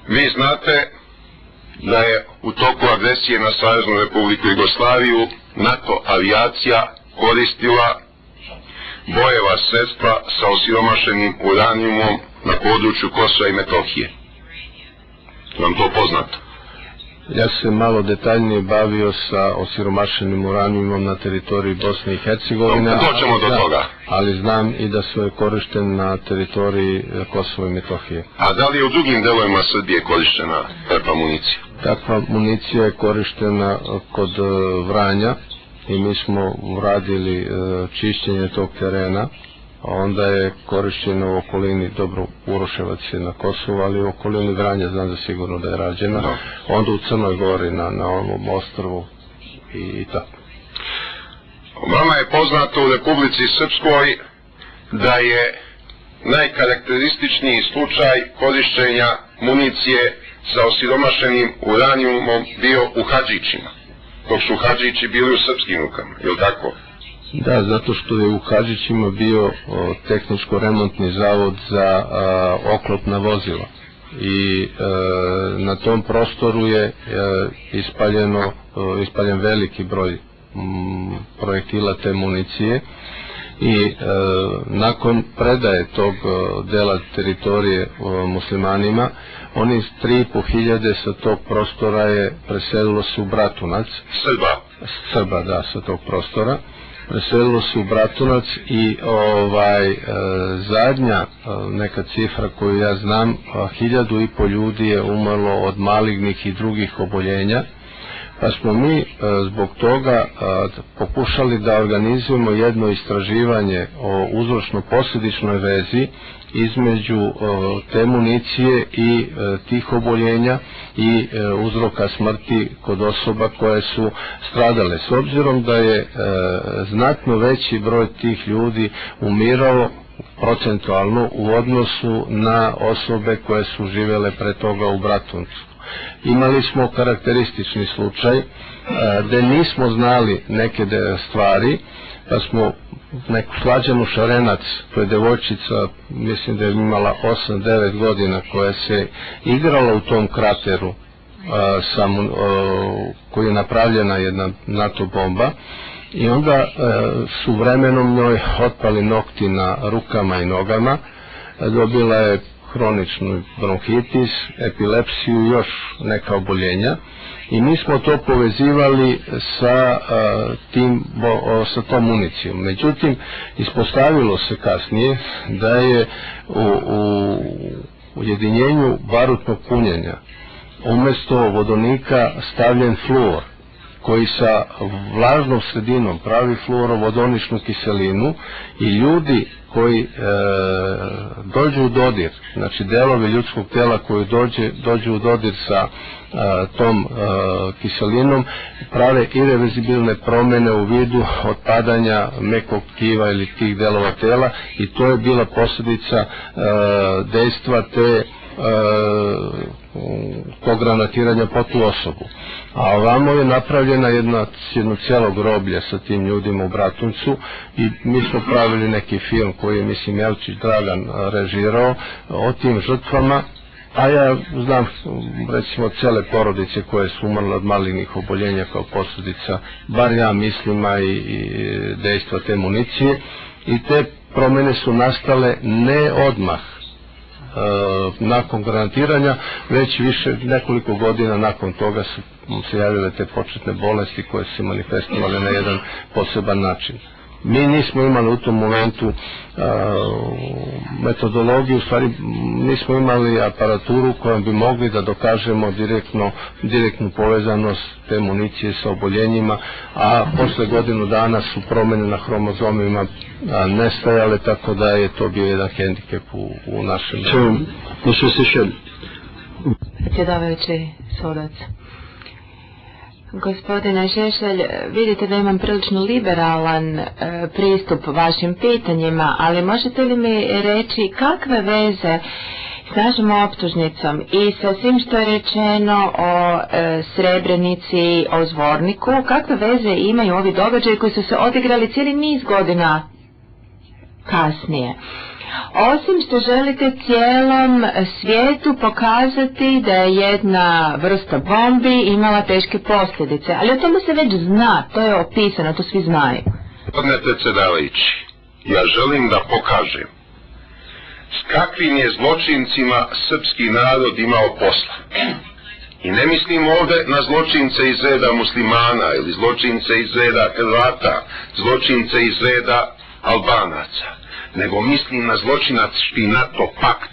Vi znate da je u toku agresije na Saveznu Republiku Jugoslaviju NATO avijacija koristila bojeva sredstva sa osiromašenim uranijumom na području Kosova i Metohije. Vam to poznato? Ja se malo detaljnije bavio sa osiromašenim uranijumom na teritoriji Bosne i Hercegovine. Doćemo do toga. Ali znam i da su je korišten na teritoriji Kosova i Metohije. A da li je u drugim delovima Srbije korištena takva municija? Takva municija je korištena kod Vranja i mi smo uradili čišćenje tog terena. Onda je korišćeno u okolini, dobro, Uroševac je na Kosovu, ali u okolini Vranja znam za sigurno da je rađena. Onda u Crnoj Gori, na ovom ostrvu i tako. Vama je poznato u Republici Srpskoj da je najkarakterističniji slučaj korišćenja municije sa osiromašenim uranijumom bio u Hadžićima, dok su Hadžići bili u srpskim rukama, je li tako? Da, zato što je u Hadžićima bio tehničko-remontni zavod za oklopna vozila i na tom prostoru je ispaljen veliki broj projektila te municije i nakon predaje tog dela teritorije muslimanima, oni 3.500 sa tog prostora je preselilo se u Bratunac. Srba, da, sa tog prostora. Preselilo se u Bratunac i zadnja neka cifra koju ja znam, 1.500 ljudi je umrlo od malignih i drugih oboljenja, pa smo mi zbog toga pokušali da organizujemo jedno istraživanje o uzročno-posljedičnoj vezi između te municije i tih oboljenja i uzroka smrti kod osoba koje su stradale. S obzirom da je znatno veći broj tih ljudi umirao procentualno u odnosu na osobe koje su živjele pre toga u Bratuncu. Imali smo karakteristični slučaj gde nismo znali neke stvari, pa smo neku Slađanu Šarenac, to je devojčica, mislim da je imala 8-9 godina, koja se igrala u tom krateru koji je napravljena jedna NATO bomba, i onda su vremenom njoj otpali nokti na rukama i nogama, dobila je hroničnu bronhitis, epilepsiju i još neka oboljenja, i mi smo to povezivali sa tom municijom. Međutim, ispostavilo se kasnije da je u ujedinjenju barutnog punjenja umjesto vodonika stavljen fluor, koji sa vlažnom sredinom pravi fluorovodoničnu kiselinu, i ljudi koji dođu u dodir, znači delovi ljudskog tela koji dođu u dodir sa tom kiselinom, prave irreverzibilne promjene u vidu otpadanja mekog tkiva ili tih delova tela, i to je bila posljedica dejstva tog granatiranja po tu osobu. A ovamo je napravljena jedno cijelo groblje sa tim ljudima u Bratuncu, i mi smo pravili neki film koji je, mislim, Jelčić Dragan režirao o tim žrtvama, a ja znam, recimo, cele porodice koje su umrle od malignih oboljenja kao posljedica, bar ja mislim, i dejstva te municije, i te promjene su nastale ne odmah nakon granatiranja, već više nekoliko godina nakon toga su se javile te početne bolesti koje su se manifestovale na jedan poseban način. Mi nismo imali u tom momentu metodologiju, u stvari nismo imali aparaturu kojom bi mogli da dokažemo direktnu povezanost te municije sa oboljenjima, a posle godinu dana su promjene na hromozomima nestajale, tako da je to bio jedan hendikep u našem. Predsjedavajući sudac. Gospodine Šešelj, vidite da imam prilično liberalan pristup vašim pitanjima, ali možete li mi reći kakve veze s našom optužnicom i sa svim što je rečeno o Srebrenici, o Zvorniku, kakve veze imaju ovi događaji koji su se odigrali cijeli niz godina kasnije? Osim što želite cijelom svijetu pokazati da je jedna vrsta bombi imala teške posljedice, ali o tome se već zna, to je opisano, to svi znaju. Gospodine predsjedavajući, ja želim da pokažem s kakvim je zločincima srpski narod imao posla. I ne mislim ovdje na zločince iz reda muslimana ili zločince iz reda Hrvata, zločince iz reda Albanaca, nego mislim na zločinački NATO pakt